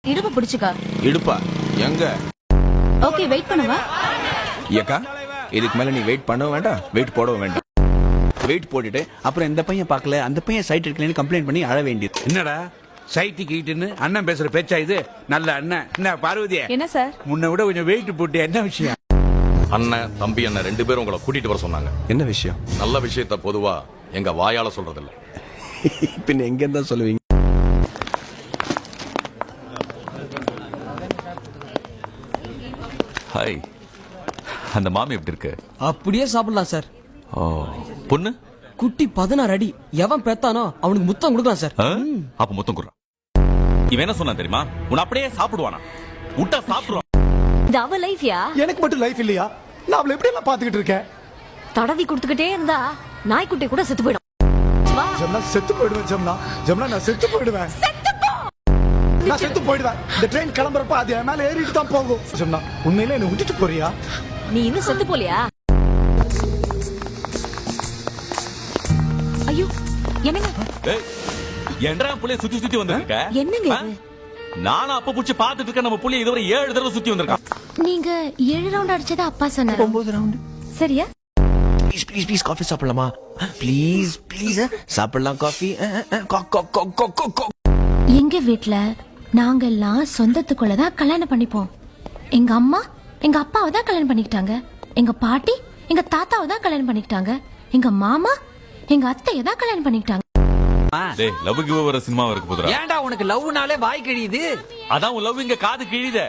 இடுப்பு பிடிச்சுக்கா. இடுப்பா எங்க? Okay, wait பண்ணுவா. ஏக்கா இதுக்கு மேல நீ வெயிட் பண்ணவும் வேண்டாம், வெயிட் போடவும் வேண்டாம். வெயிட் போட்டுட்டு அப்புறம் இந்த பையன் பார்க்கல, அந்த பையன் சைட் எடுக்கலன்னு கம்ப்ளைண்ட் பண்ணி அழ வேண்டியது. என்னடா சைட்டு கீட்டுன்னு அண்ணன் பேசுற பேச்சா இது? நல்ல அண்ணன் என்ன பார்வதியே? என்ன சார்? முன்ன விட கொஞ்சம் வெயிட் போட்டு என்ன விஷயம்? அண்ணன் தம்பி அண்ணன் 2 பேரும் உங்களை கூட்டிட்டு வர சொன்னாங்க. என்ன விஷயம்? நல்ல விஷயத்த பொதுவா எங்க வாயால சொல்றதில்ல. பின்ன எங்க இருந்தா சொல்லுவீங்க? ஹாய், அந்த மாமி எப்படி இருக்கு? அப்படியே சாப்பிடலாம் சார். ஓ, பொண்ணு குட்டி 16 அடி. எவன் பெத்தானோ அவனுக்கு முத்தம் கொடுக்கலாம் சார். அப்ப மொத்தம் குடுறான். இவன் என்ன சொன்னா தெரியுமா? உன்னை அப்படியே சாப்பிடுவானா? விட்டா சாப்பிடுவான். இது அவ லைஃப்யா? எனக்கு மட்டும் லைஃப் இல்லையா? நான் அவளை எப்படி எல்லாம் பாத்துக்கிட்டு இருக்கேன். தடவி கொடுத்துக்கிட்டே இருந்தா நாய்க்குட்டி கூட செத்து போயிடும். வா. ஜம்னா செத்து போயிடுவேன். ஜம்னா நான் செத்து போயிடுவேன். நான் செத்து போயிடுவேன். இந்த ட்ரெயின் கிளம்புறப்ப அது என் மேல ஏறிட்டு தான் போகும். ஜம்னா உண்மையிலே என்ன விட்டுட்டு போறியா? நீ இன்னும் செத்து போலியா? ஐயோ என்னங்க? ஏய், என்னடா புள்ளைய சுத்தி சுத்தி வந்திருக்க? என்னங்க இது? நானும் அப்ப புடிச்சு பாத்துட்டு இருக்கேன். நம்ம புள்ளைய இதுவரை 7 தடவை சுத்தி வந்திருக்கான். நீங்க 7 ரவுண்ட் அடிச்சதா அப்பா சொன்னாரு. 9 ரவுண்ட். சரியா? ப்ளீஸ் ப்ளீஸ் ப்ளீஸ் காஃபி சாப்பிடலாமா? ப்ளீஸ் ப்ளீஸ் சாப்பிடலாம் காஃபி. எங்க வீட்ல நாங்கெல்லாம் சொந்தத்துக்குள்ளதான் கல்யாணம் பண்ணிப்போம். எங்க அம்மா எங்க அப்பாவை தான் கல்யாணம் பண்ணிக்கிட்டாங்க. எங்க பாட்டி எங்க தாத்தாவை தான் கல்யாணம் பண்ணிக்கிட்டாங்க. எங்க மாமா எங்க அத்தையை தான் கல்யாணம் பண்ணிக்கிட்டாங்க. டேய், லவ் கிவ் வர சினிமா இருக்கு போதுடா. ஏன்டா உனக்கு லவ்னாலே வாய் கிழியுது? அதான் உன் லவ் இங்க காது கிழியுதே.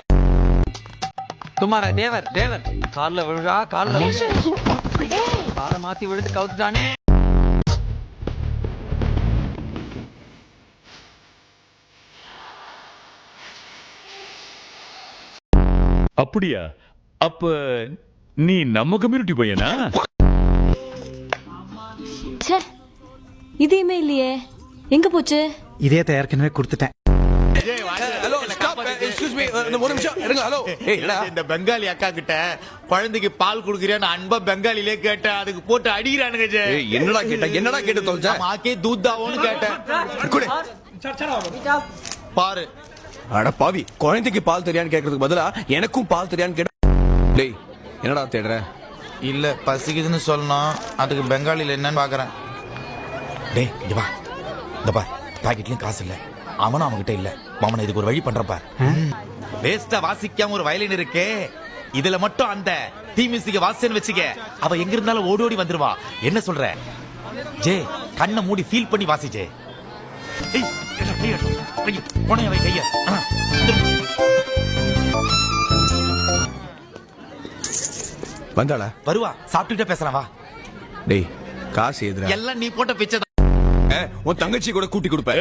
துமாரா தேவர் கால்ல விழுடா, கால்ல காலை மாத்தி விழுந்து கவுத்துட்டானே. அப்படியா? அப்ப நீ நம்ம கம்யூனிட்டி பையனா? இதேமே இல்லையே, எங்க போச்சு? இதே ஏற்கனவே கொடுத்துட்டேன். ஹலோ ஸ்டாப், எக்ஸ்கியூஸ் மீ, ஒரு நிமிஷம் இருங்க. ஹலோ, ஏய் என்னடா இந்த பெங்காலி அக்கா கிட்ட குழந்தைக்கு பால் குடுக்குறேன்னு அன்பா பெங்காலிலே கேட்டேன். அதுக்கு போட்டு அடிக்கிறானுங்க. ஏய் என்னடா கேட்ட தொலைச்ச? ஆக்கே தூத்தாவோன்னு கேட்டேன். குடு. பாரு அட பாவி, குழந்தைக்கு பால் தெரியான்னு கேக்குறதுக்கு பதிலா எனக்கும் பால் தெரியான்னு கேட்ட. டேய் என்னடா தேடுற? இல்ல பசிக்குதுன்னு சொல்லணும். அதுக்கு பெங்காலில என்னன்னு பாக்குறேன். டேய் இங்க வா. இந்த பார், பாக்கெட்லயும் காசு இல்ல. அவனும் அவன்கிட்ட இல்ல. மாமன் இதுக்கு ஒரு வழி பண்றப்ப வேஸ்டா வாசிக்காம ஒரு வயலின் இருக்கே, இதுல மட்டும் அந்த டீ மியூசிக்க வாசின்னு வச்சுக்க. அவ எங்க இருந்தாலும் ஓடி ஓடி வந்துருவா. என்ன சொல்ற ஜே? கண்ணை மூடி ஃபீல் பண்ணி வாசி ஜே. போனைய வை கைய. வந்தாளா? வருவா, சாப்பிட்டுட்டே பேசுறான் வா. டேய் காசு எதுடா? எல்லாம் நீ போட்ட பிச்சை. உன் தங்கச்சி கூட கூட்டி கொடுப்ப.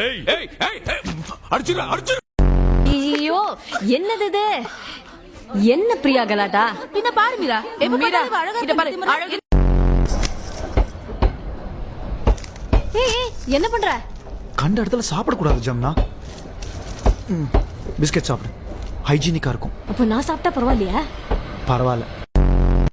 அடிச்சு ஐயோ என்னது இது? என்ன பிரியா கலாட்டா? பின்ன பாரு மீரா, மீரா இத பாரு அழகு. ஏய் என்ன பண்ற? கண்ட இடத்துல சாப்பிடக்கூடாது ஜம்னா. பிஸ்கட் சாப்பிடு, ஹைஜீனிக்கா இருக்கும். அப்ப நான் சாப்பிட்டா பரவாயில்லையா? பரவாயில்ல.